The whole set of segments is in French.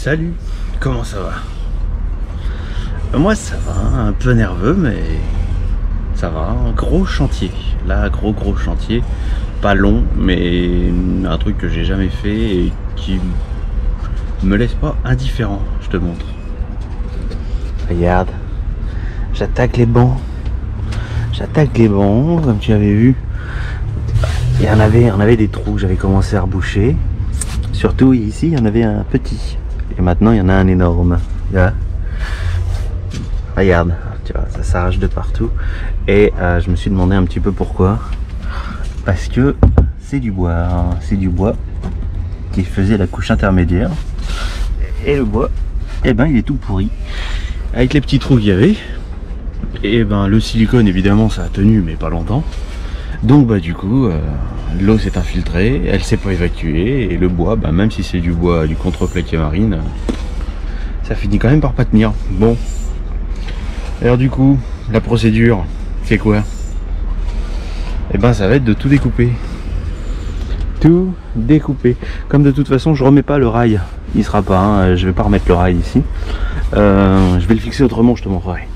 Salut, comment ça va? Moi ça va, un peu nerveux mais ça va, un gros chantier. Là, gros chantier, pas long mais un truc que j'ai jamais fait et qui me laisse pas indifférent, je te montre. Regarde, j'attaque les bancs. Comme tu avais vu. Il y en avait des trous que j'avais commencé à reboucher. Surtout ici, il y en avait un petit. Et maintenant, il y en a un énorme. Là. Regarde, tu vois, ça s'arrache de partout. Et je me suis demandé un petit peu pourquoi. Parce que c'est du bois. Hein. C'est du bois qui faisait la couche intermédiaire. Et le bois, eh ben, il est tout pourri. Avec les petits trous qu'il y avait. Et ben, le silicone, évidemment, ça a tenu, mais pas longtemps. Donc bah du coup l'eau s'est infiltrée, elle s'est pas évacuée et le bois, bah, même si c'est du bois du contreplaqué marine, ça finit quand même par pas tenir. Bon, alors du coup la procédure c'est quoi? Et ben ça va être de tout découper. Tout découper. Comme de toute façon je remets pas le rail, il sera pas, hein, je vais pas remettre le rail ici. Je vais le fixer autrement, je te montrerai.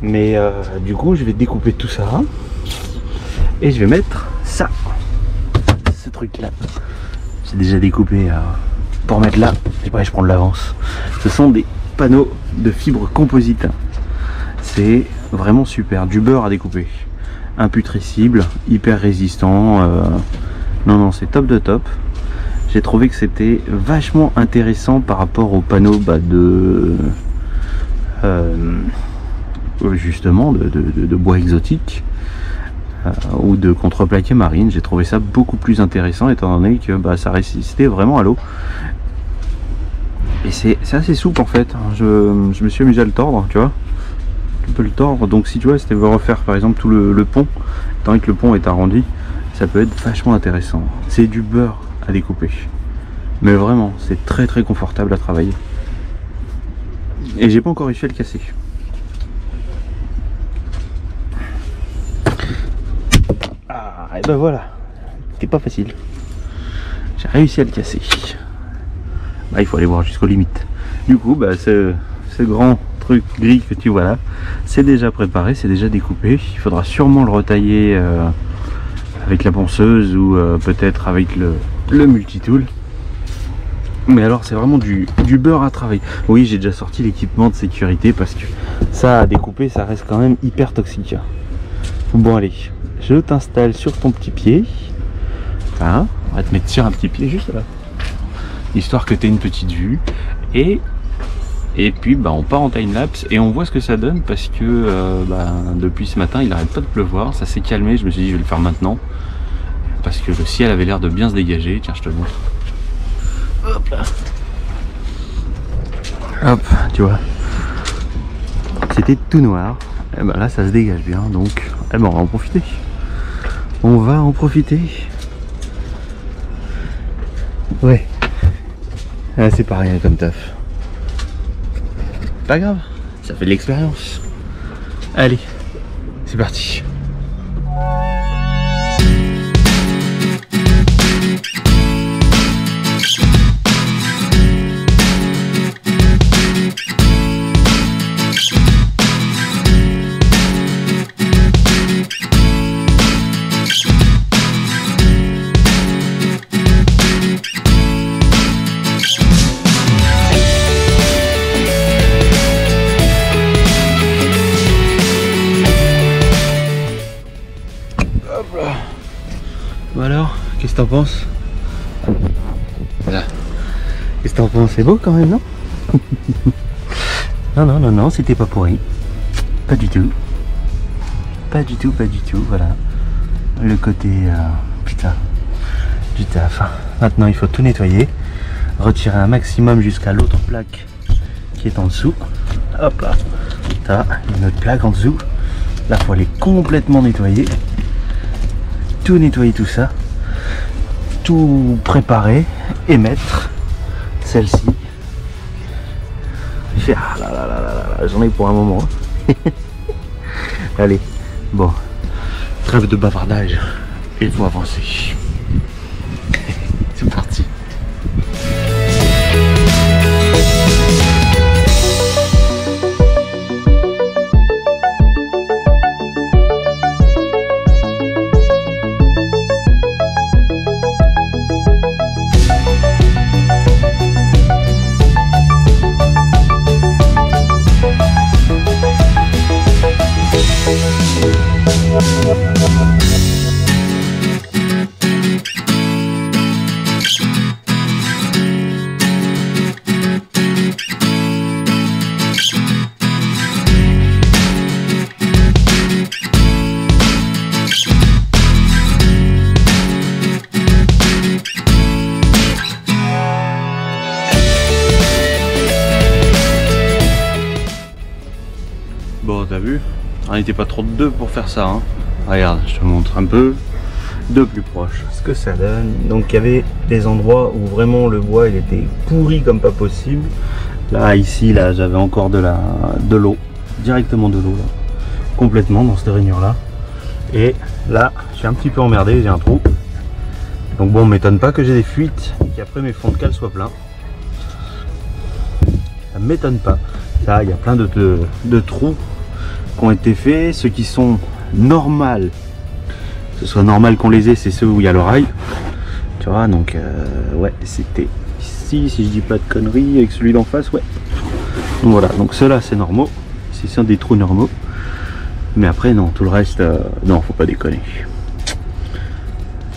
Mais du coup je vais découper tout ça. Et je vais mettre ça, ce truc là. J'ai déjà découpé pour mettre là. Et pareil, je prends de l'avance. Ce sont des panneaux de fibre composite. C'est vraiment super. Du beurre à découper. Imputrescible, hyper résistant. Non, c'est top de top. J'ai trouvé que c'était vachement intéressant par rapport aux panneaux justement de bois exotique. Ou de contreplaqué marine. J'ai trouvé ça beaucoup plus intéressant étant donné que bah, ça résistait vraiment à l'eau et c'est assez souple en fait. Je me suis amusé à le tordre, tu vois, tu peux le tordre, donc si tu vois, si tu veux refaire par exemple tout le pont, tant que le pont est arrondi, ça peut être vachement intéressant. C'est du beurre à découper mais vraiment c'est très confortable à travailler et j'ai pas encore réussi à le casser. Et ben voilà, c'était pas facile. J'ai réussi à le casser. Bah, il faut aller voir jusqu'aux limites. Du coup, bah, ce grand truc gris que tu vois là, c'est déjà préparé, c'est déjà découpé. Il faudra sûrement le retailler avec la ponceuse ou peut-être avec le multitool. Mais alors c'est vraiment du beurre à travailler. Oui, j'ai déjà sorti l'équipement de sécurité parce que ça à découper, ça reste quand même hyper toxique. Bon allez, je t'installe sur ton petit pied. Hein, on va te mettre sur un petit pied juste là, histoire que tu aies une petite vue. Et puis bah, on part en time-lapse et on voit ce que ça donne parce que depuis ce matin il n'arrête pas de pleuvoir. Ça s'est calmé, je me suis dit je vais le faire maintenant parce que le ciel avait l'air de bien se dégager. Tiens, je te montre. Hop là. Hop, tu vois. C'était tout noir. Et ben là ça se dégage bien, donc on va en profiter. On va en profiter. Ouais. Ah, c'est pas rien comme taf. Pas grave, ça fait de l'expérience. Allez, c'est parti. Alors, qu'est-ce que t'en penses? Voilà. Qu'est-ce que t'en penses? C'est beau quand même, non? Non, c'était pas pourri. Pas du tout. Pas du tout, voilà. Le côté, putain, du taf. Maintenant, il faut tout nettoyer. Retirer un maximum jusqu'à l'autre plaque qui est en dessous. Hop là. T'as une autre plaque en dessous. Là, il faut aller complètement nettoyer. Tout nettoyer, tout ça, tout préparer et mettre celle-ci. Ah là, j'en ai pour un moment. Allez, bon, trêve de bavardage, il faut avancer. C'est parti. t'as vu? On n'était pas trop de deux pour faire ça, hein. Regarde, je te montre un peu de plus proche ce que ça donne. Donc il y avait des endroits où vraiment le bois il était pourri comme pas possible. Là, ici, là, j'avais encore de l'eau, directement de l'eau, là, complètement dans cette rainure là. Et là, je suis un petit peu emmerdé, j'ai un trou. Donc bon, m'étonne pas que j'ai des fuites et qu'après mes fonds de cale soient pleins. Ça m'étonne pas. Là, il y a plein de trous qui ont été faits, ceux qui sont normaux. Ce soit normal qu'on les ait, c'est ceux où il y a le rail. Tu vois, donc ouais, c'était ici, si je dis pas de conneries, avec celui d'en face, ouais. Donc voilà, donc ceux-là c'est normaux. C'est sont des trous normaux. Mais après non, tout le reste, non, faut pas déconner.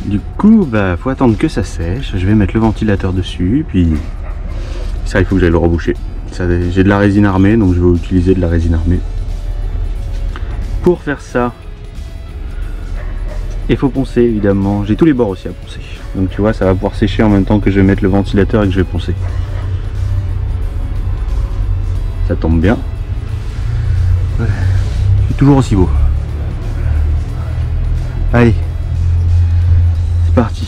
Du coup, bah faut attendre que ça sèche. Je vais mettre le ventilateur dessus, puis ça il faut que j'aille le reboucher. J'ai de la résine armée, donc je vais utiliser de la résine armée. Pour faire ça, il faut poncer évidemment. J'ai tous les bords aussi à poncer. Donc tu vois, ça va pouvoir sécher en même temps que je vais mettre le ventilateur et que je vais poncer. Ça tombe bien. Ouais. C'est toujours aussi beau. Allez, c'est parti.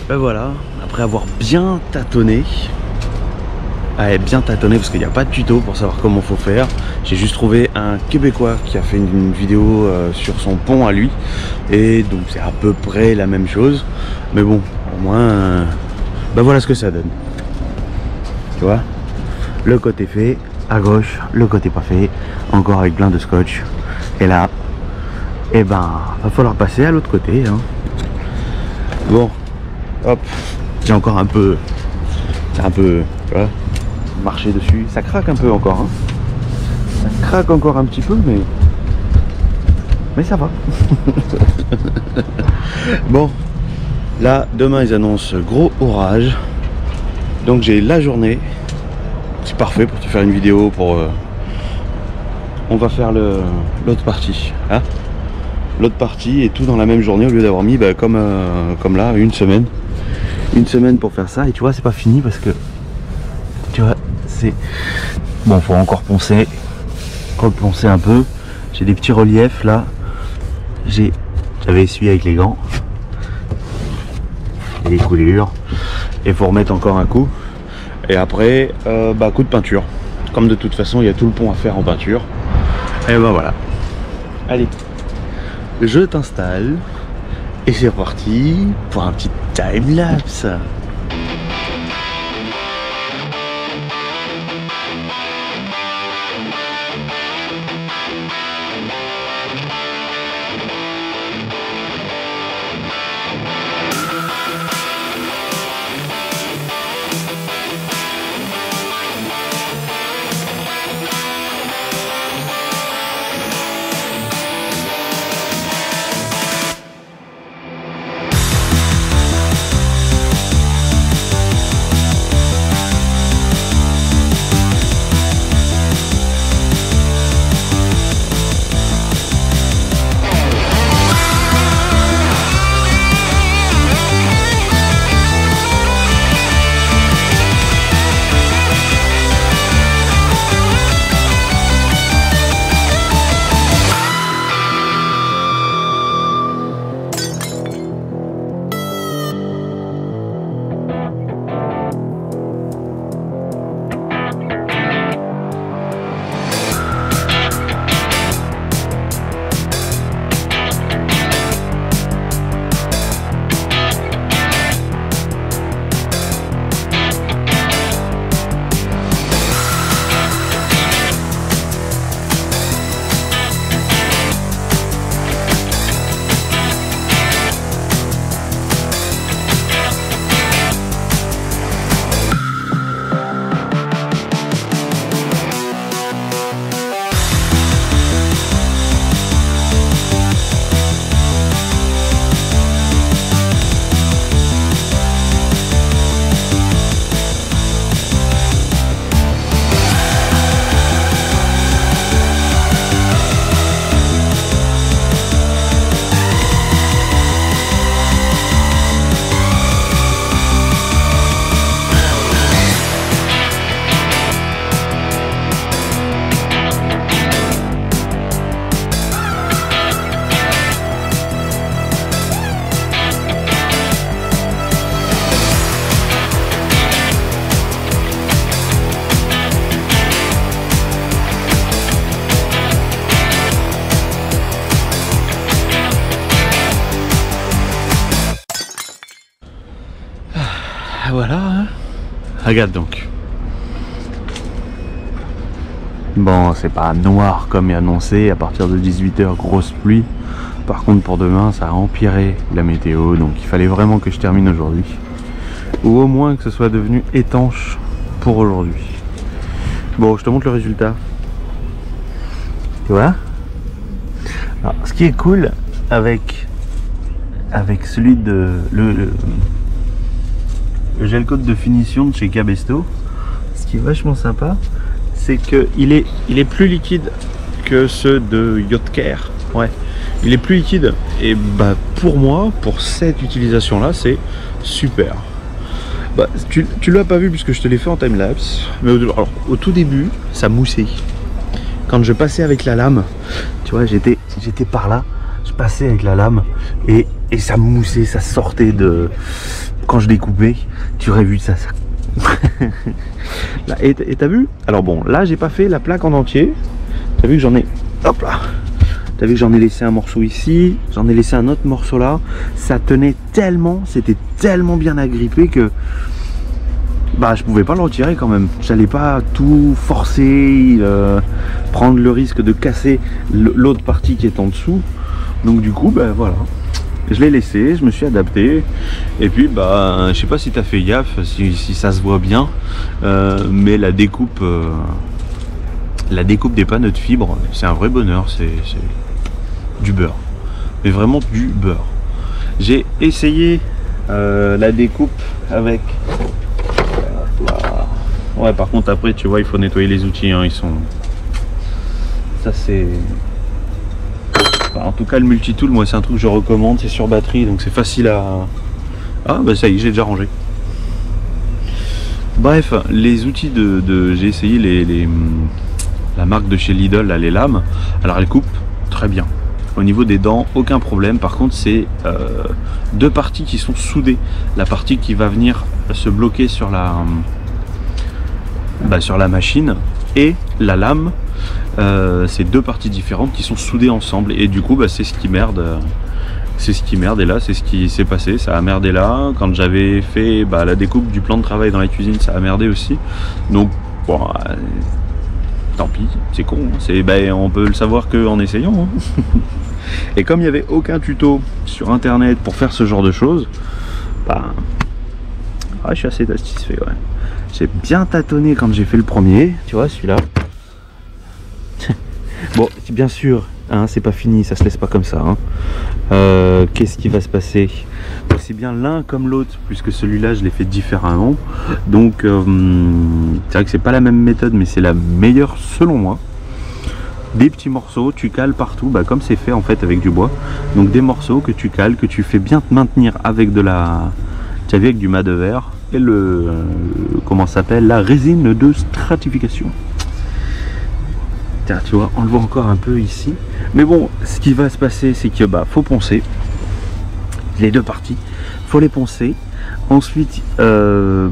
Ben voilà, après avoir bien tâtonné, parce qu'il n'y a pas de tuto pour savoir comment faut faire. J'ai juste trouvé un Québécois qui a fait une vidéo sur son pont à lui, et donc c'est à peu près la même chose, mais bon, au moins, ben voilà ce que ça donne. Tu vois, le côté fait, à gauche, le côté pas fait, encore avec plein de scotch, et là, et ben, va falloir passer à l'autre côté, hein. Bon, hop, j'ai encore un peu, tu vois, marcher dessus, ça craque un peu encore, hein. Ça craque encore un petit peu, mais ça va. Bon, là demain ils annoncent gros orage, donc j'ai la journée, c'est parfait pour te faire une vidéo. Pour on va faire l'autre partie, hein, l'autre partie, et tout dans la même journée, au lieu d'avoir mis comme là une semaine pour faire ça. Et tu vois, c'est pas fini parce que tu vois, c'est bon, faut encore poncer, reponcer un peu. J'ai des petits reliefs là, j'avais essuyé avec les gants, et des coulures, et faut remettre encore un coup, et après coup de peinture, comme de toute façon il y a tout le pont à faire en peinture. Et ben voilà, allez, je t'installe et c'est reparti pour un petit time-lapse. Voilà, hein. Regarde donc. Bon, c'est pas noir comme annoncé, à partir de 18 h grosse pluie. Par contre pour demain ça a empiré la météo, donc il fallait vraiment que je termine aujourd'hui, ou au moins que ce soit devenu étanche pour aujourd'hui. Bon, je te montre le résultat. Tu vois? Alors, ce qui est cool avec celui de le gel coat de finition de chez Cabestos, ce qui est vachement sympa, c'est que il est plus liquide que ceux de Yacht Care. Ouais, il est plus liquide, et bah pour moi, pour cette utilisation là, c'est super. Bah, tu l'as pas vu puisque je te l'ai fait en time-lapse, mais alors, au tout début ça moussait. Quand je passais avec la lame, tu vois, j'étais par là, je passais avec la lame et ça moussait, ça sortait de quand je découpais, tu aurais vu ça. Là, et t'as vu? Alors bon, là j'ai pas fait la plaque en entier. T'as vu que j'en ai... Hop là. T'as vu que j'en ai laissé un morceau ici, j'en ai laissé un autre morceau là. Ça tenait tellement, c'était tellement bien agrippé que bah je pouvais pas le retirer quand même. J'allais pas tout forcer, prendre le risque de casser l'autre partie qui est en dessous. Donc du coup bah voilà, je l'ai laissé, je me suis adapté. Et puis bah je sais pas si t'as fait gaffe, si ça se voit bien, mais la découpe des panneaux de fibre, c'est un vrai bonheur, c'est du beurre, mais vraiment du beurre. J'ai essayé la découpe avec... Ouais, par contre après tu vois il faut nettoyer les outils, hein, ils sont... Ça c'est... Enfin, en tout cas le multitool, moi c'est un truc que je recommande, c'est sur batterie donc c'est facile à... Ah bah ça y est, j'ai déjà rangé. Bref, les outils j'ai essayé la marque de chez Lidl, là, les lames. Alors elles coupent très bien. Au niveau des dents, aucun problème. Par contre, c'est deux parties qui sont soudées. La partie qui va venir se bloquer sur la machine et la lame, c'est deux parties différentes qui sont soudées ensemble. Et du coup, bah, c'est ce qui merde. C'est ce qui merde. Et là, c'est ce qui s'est passé. Ça a merdé là. Quand j'avais fait la découpe du plan de travail dans la cuisine, ça a merdé aussi. Donc, bon... tant pis, c'est con, on peut le savoir qu'en essayant. Hein. Et comme il n'y avait aucun tuto sur internet pour faire ce genre de choses, je suis assez satisfait. Ouais. J'ai bien tâtonné quand j'ai fait le premier, tu vois celui-là. Bon, bien sûr, hein, c'est pas fini, ça se laisse pas comme ça. Hein. Qu'est-ce qui va se passer? Aussi bien l'un comme l'autre, puisque celui-là je l'ai fait différemment. Donc c'est vrai que c'est pas la même méthode, mais c'est la meilleure selon moi. Des petits morceaux, tu cales partout, comme c'est fait en fait avec du bois. Donc des morceaux que tu cales, que tu fais bien te maintenir avec de la... Tu as vu, avec du mat de verre et comment ça s'appelle, la résine de stratification. Tiens, tu vois, on le voit encore un peu ici. Mais bon, ce qui va se passer, c'est que faut poncer les deux parties. Faut les poncer. Ensuite,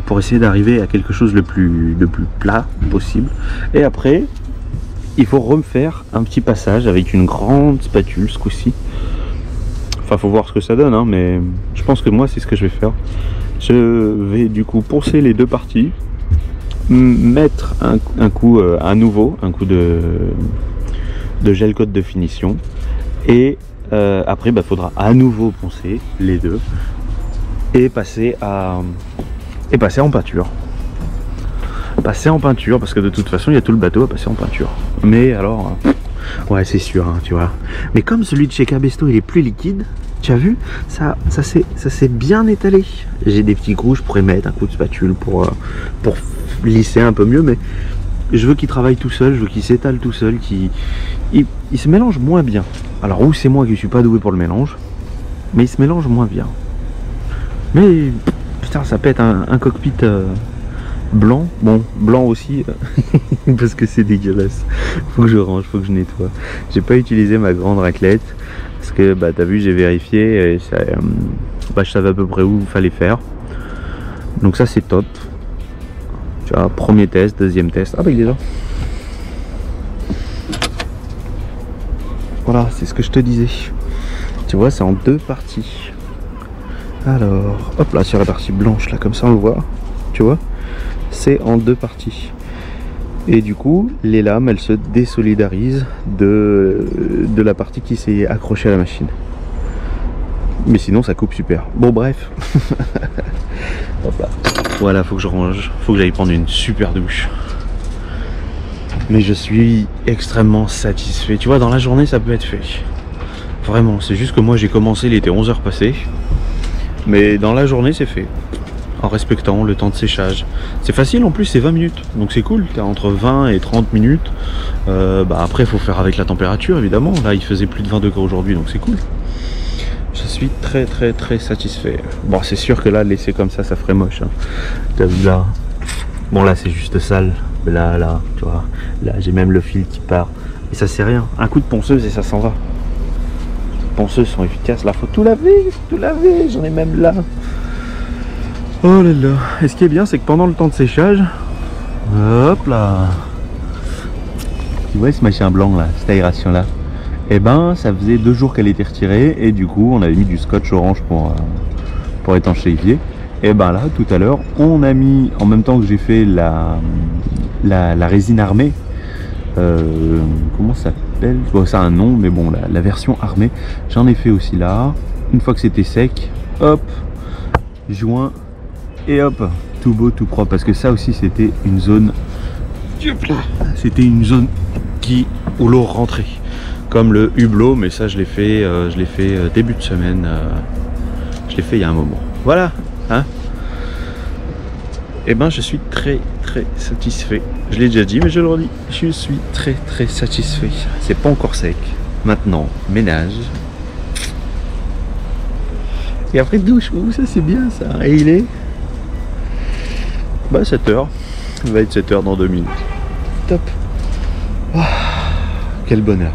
pour essayer d'arriver à quelque chose le plus plat possible. Et après, il faut refaire un petit passage avec une grande spatule ce coup-ci. Enfin, faut voir ce que ça donne, hein, mais je pense que moi, c'est ce que je vais faire. Je vais du coup poncer les deux parties. Mettre un coup à nouveau, un coup de gel coat de finition, et après faudra à nouveau poncer les deux et passer en peinture. Passer en peinture, parce que de toute façon il y a tout le bateau à passer en peinture. Mais alors ouais, c'est sûr, hein, tu vois. Mais comme celui de chez Cabesto il est plus liquide, tu as vu, ça s'est bien étalé. J'ai des petits coups, je pourrais mettre un coup de spatule pour lisser un peu mieux, mais je veux qu'il travaille tout seul, je veux qu'il s'étale tout seul, il se mélange moins bien. Alors ou c'est moi qui suis pas doué pour le mélange, mais il se mélange moins bien. Mais putain, ça peut être un cockpit blanc, bon blanc aussi parce que c'est dégueulasse. Faut que je range, faut que je nettoie. J'ai pas utilisé ma grande raclette parce que t'as vu, j'ai vérifié et ça, je savais à peu près où il fallait faire. Donc ça c'est top. Tu vois, premier test, deuxième test. Ah il est là. Voilà, c'est ce que je te disais. Tu vois, c'est en deux parties. Alors, hop là, sur la partie blanche, là, comme ça on le voit. Tu vois, c'est en deux parties. Et du coup, les lames, elles se désolidarisent de la partie qui s'est accrochée à la machine. Mais sinon, ça coupe super. Bon, bref. Hop là. Voilà, faut que je range. Faut que j'aille prendre une super douche. Mais je suis extrêmement satisfait. Tu vois, dans la journée, ça peut être fait. Vraiment, c'est juste que moi, j'ai commencé, il était 11h passées. Mais dans la journée, c'est fait. En respectant le temps de séchage. C'est facile en plus, c'est 20 minutes. Donc c'est cool, tu as entre 20 et 30 minutes. Après, il faut faire avec la température, évidemment. Là, il faisait plus de 20 degrés aujourd'hui, donc c'est cool. Je suis très satisfait. Bon, c'est sûr que là, laisser comme ça ferait moche. Hein. T'as vu là? Bon, là, c'est juste sale. Mais là, tu vois. Là, j'ai même le fil qui part. Et ça, c'est rien. Un coup de ponceuse et ça s'en va. Les ponceuses sont efficaces. Là, faut tout laver. J'en ai même là. Oh là là. Et ce qui est bien, c'est que pendant le temps de séchage, hop là, tu vois ce machin blanc là, cette aération là, et ben ça faisait 2 jours qu'elle était retirée et du coup on avait mis du scotch orange pour étanchéifier. Et ben là tout à l'heure on a mis, en même temps que j'ai fait la résine armée, comment ça s'appelle, bon, ça a un nom mais bon la version armée, j'en ai fait aussi là. Une fois que c'était sec, hop, joint et hop, tout beau tout propre, parce que ça aussi c'était une zone, c'était une zone où l'eau rentrait comme le hublot, mais ça je l'ai fait début de semaine, je l'ai fait il y a un moment, voilà hein. Et ben je suis très satisfait, je l'ai déjà dit mais je le redis, je suis très satisfait. C'est pas encore sec, maintenant ménage et après douche. Ça c'est bien ça. Et il est 7h, il va être 7h dans 2 minutes. Top. Oh, quel bonheur.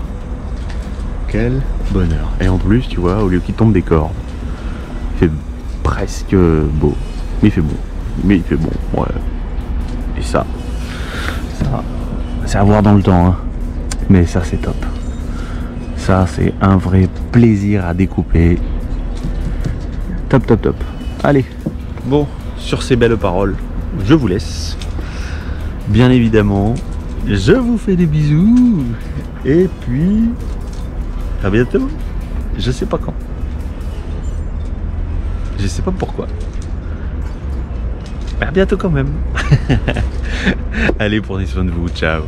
Quel bonheur. Et en plus, tu vois, au lieu qu'il tombe des cordes, il fait presque beau. Mais il fait bon. Mais il fait bon, ouais. Et ça c'est à voir dans le temps, hein. Mais ça c'est top. Ça c'est un vrai plaisir à découper. Top. Allez, bon, sur ces belles paroles, je vous laisse. Bien évidemment, je vous fais des bisous. Et puis, à bientôt. Je sais pas quand. Je sais pas pourquoi. Mais à bientôt quand même. Allez, prenez soin de vous. Ciao.